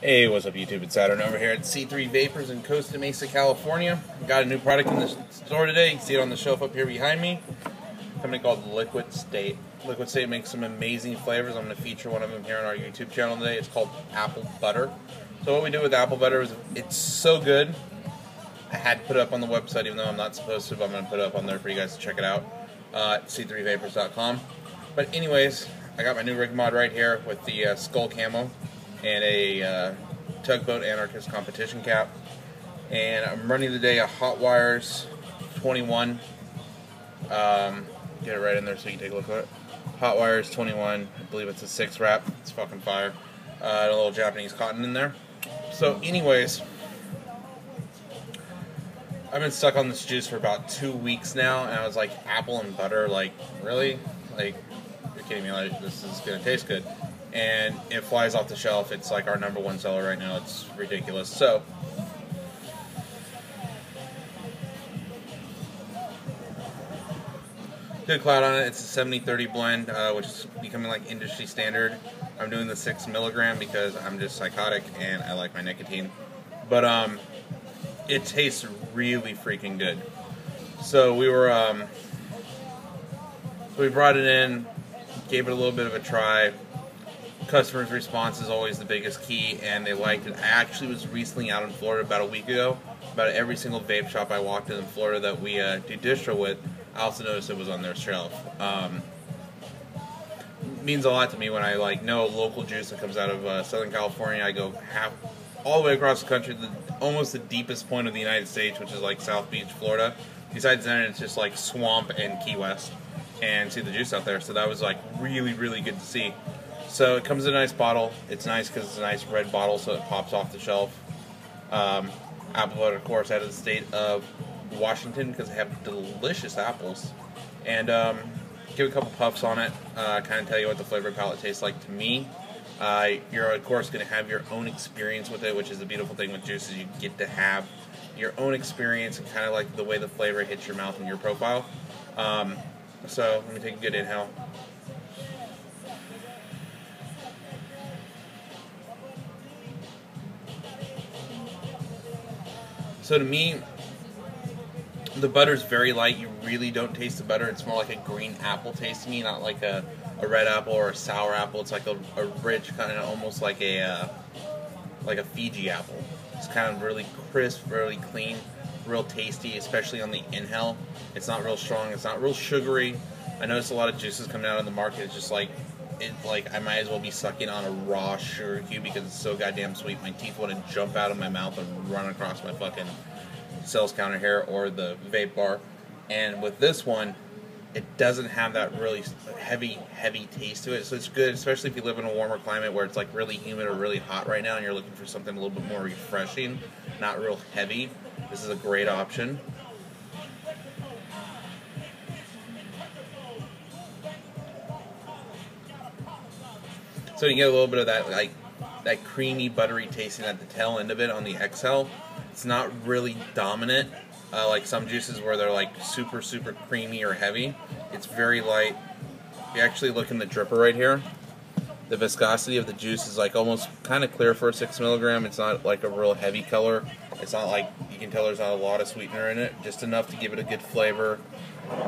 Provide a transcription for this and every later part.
Hey, what's up YouTube? It's Saturn over here at C3Vapors in Costa Mesa, California. Got a new product in the store today. You can see it on the shelf up here behind me. A company called Liquid State. Liquid State makes some amazing flavors. I'm going to feature one of them here on our YouTube channel today. It's called Apple Butter. So what we do with apple butter is it's so good. I had to put it up on the website even though I'm not supposed to, but I'm going to put it up on there for you guys to check it out at C3Vapors.com. But anyways, I got my new rig mod right here with the skull camo and a Tugboat Anarchist competition cap, and I'm running today a Hotwire 21. Get it right in there so you can take a look at it. Hotwire 21, I believe it's a 6 wrap. It's fucking fire. And a little Japanese cotton in there. So anyways, I've been stuck on this juice for about 2 weeks now, and I was like, apple and butter, like, really? Like, you're kidding me, like, this is gonna taste good. And it flies off the shelf. It's like our #1 seller right now. It's ridiculous. So good cloud on it. It's a 70-30 blend, which is becoming like industry standard. I'm doing the 6 milligram because I'm just psychotic and I like my nicotine. But it tastes really freaking good. So we were we brought it in, gave it a little bit of a try. Customers' response is always the biggest key, and they liked it. I actually was recently out in Florida about a week ago. About every single vape shop I walked in Florida that we do distro with, I also noticed it was on their shelf. It means a lot to me when I know local juice that comes out of Southern California. I go all the way across the country, almost the deepest point of the United States, which is like South Beach, Florida. Besides that, it's just like swamp and Key West, and see the juice out there. So that was like really, really good to see. So it comes in a nice bottle. It's nice because it's a nice red bottle, so it pops off the shelf. Apple butter, of course, out of the state of Washington because they have delicious apples. And give a couple puffs on it, kind of tell you what the flavor palette tastes like to me. You're, of course, going to have your own experience with it, which is the beautiful thing with juices. You get to have your own experience and kind of like the way the flavor hits your mouth and your profile. So let me take a good inhale. So to me, the butter's very light. You really don't taste the butter. It's more like a green apple taste to me, not like a red apple or a sour apple. It's like a rich, kind of almost like a Fiji apple. It's kind of really crisp, really clean, real tasty, especially on the inhale. It's not real strong. It's not real sugary. I notice a lot of juices coming out on the market. It's just like I might as well be sucking on a raw sugar cube because it's so goddamn sweet. My teeth want to jump out of my mouth and run across my fucking sales counter here or the vape bar. And with this one, it doesn't have that really heavy taste to it. So it's good, especially if you live in a warmer climate where it's like really humid or really hot right now and you're looking for something a little bit more refreshing, not real heavy. This is a great option. So you get a little bit of that that creamy, buttery tasting at the tail end of it on the exhale. It's not really dominant like some juices where they're like super creamy or heavy. It's very light. If you actually look in the dripper right here, the viscosity of the juice is like almost kind of clear for a 6 milligram. It's not like a real heavy color. It's not like, you can tell there's not a lot of sweetener in it, just enough to give it a good flavor,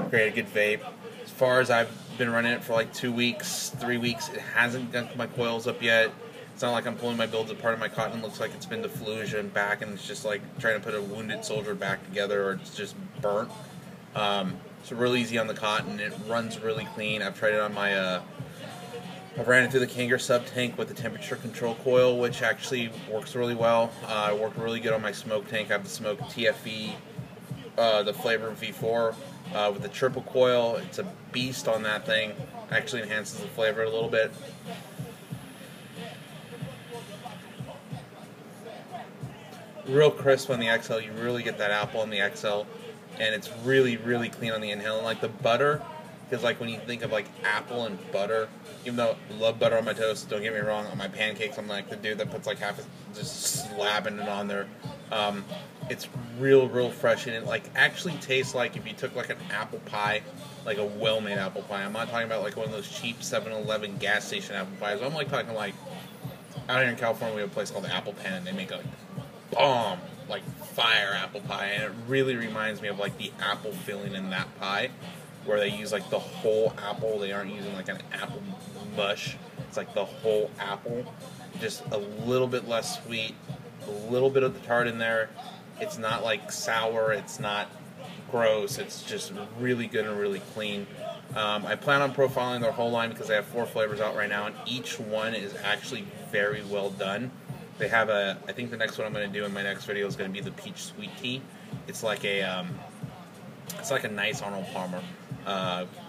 create a good vape. As far as I've been running it for like 2 weeks, 3 weeks, it hasn't gotten my coils up yet. It's not like I'm pulling my builds apart of my cotton. It looks like it's been defluged and back, and it's just like trying to put a wounded soldier back together, or it's just burnt. It's real easy on the cotton. It runs really clean. I've tried it on my I've ran it through the Kanger sub tank with the temperature control coil, which actually works really well. It worked really good on my smoke tank. I have the smoke TFE, the flavor V4 with the triple coil. It's a beast on that thing. Actually enhances the flavor a little bit. Real crisp on the exhale. You really get that apple on the exhale, and it's really clean on the inhale. And like the butter, because like when you think of like apple and butter, even though I love butter on my toast, don't get me wrong, on my pancakes I'm like the dude that puts like half just slapping it on there. It's real fresh, and it like actually tastes like if you took like an apple pie, like a well-made apple pie. I'm not talking about like one of those cheap 7-Eleven gas station apple pies. I'm like talking like out here in California, we have a place called the Apple Pen, and they make a bomb, like fire apple pie, and it really reminds me of like the apple filling in that pie, where they use like the whole apple. They aren't using like an apple mush. It's like the whole apple, just a little bit less sweet, a little bit of the tart in there. It's not like sour. It's not gross. It's just really good and really clean. I plan on profiling their whole line because they have 4 flavors out right now, and each one is actually very well done. They have a, I think the next one I'm going to do in my next video is going to be the peach sweet tea. It's like a nice Arnold Palmer.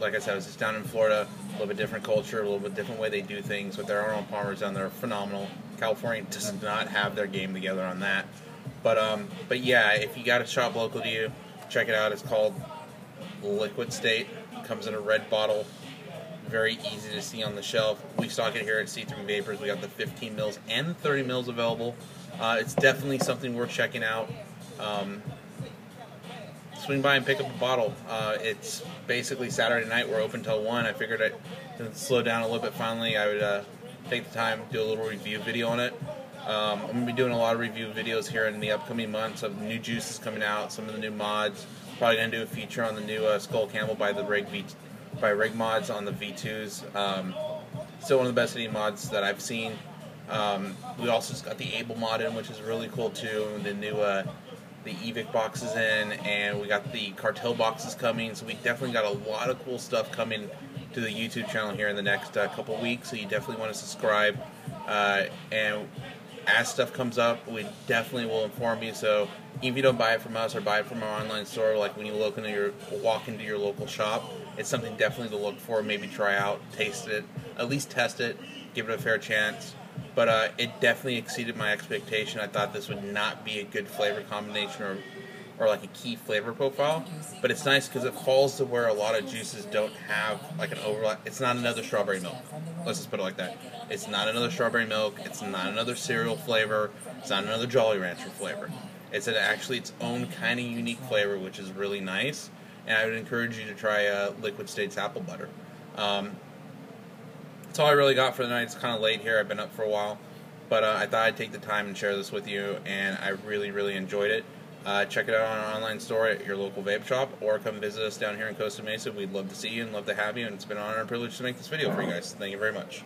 Like I said, I was just down in Florida, a little bit different culture, a little bit different way they do things with their Arnold Palmers down there. Phenomenal. California does not have their game together on that. But yeah, if you got a shop local to you, check it out. It's called Liquid State. It comes in a red bottle. Very easy to see on the shelf. We stock it here at C3Vapors. We got the 15 mils and 30 mils available. It's definitely something worth checking out. Swing by and pick up a bottle. It's basically Saturday night. We're open till 1. I figured I'd slow down a little bit finally. I would take the time, do a little review video on it. I'm going to be doing a lot of review videos here in the upcoming months of new juices coming out, some of the new mods. Probably going to do a feature on the new Skull Camel by Rig Mods on the V2s. Still one of the best hitting mods that I've seen. We also just got the Able mod in, which is really cool too. The new the Evic boxes in, and we got the Cartel boxes coming. So we definitely got a lot of cool stuff coming to the YouTube channel here in the next couple weeks. So you definitely want to subscribe. And as stuff comes up, we definitely will inform you. So if you don't buy it from us or buy it from our online store, like when you walk into your local shop, it's something definitely to look for. Maybe try out, taste it, at least test it, give it a fair chance. But it definitely exceeded my expectation. I thought this would not be a good flavor combination or like a key flavor profile. But it's nice because it falls to where a lot of juices don't have like an overlap. It's not another strawberry milk. Let's just put it like that. It's not another strawberry milk. It's not another cereal flavor. It's not another Jolly Rancher flavor. It's actually its own kind of unique flavor, which is really nice. And I would encourage you to try Liquid State's apple butter. That's all I really got for the night. It's kind of late here. I've been up for a while. But I thought I'd take the time and share this with you, and I really, really enjoyed it. Check it out on our online store at your local vape shop, or come visit us down here in Costa Mesa. We'd love to see you and love to have you, and it's been an honor and privilege to make this video for you guys. Thank you very much.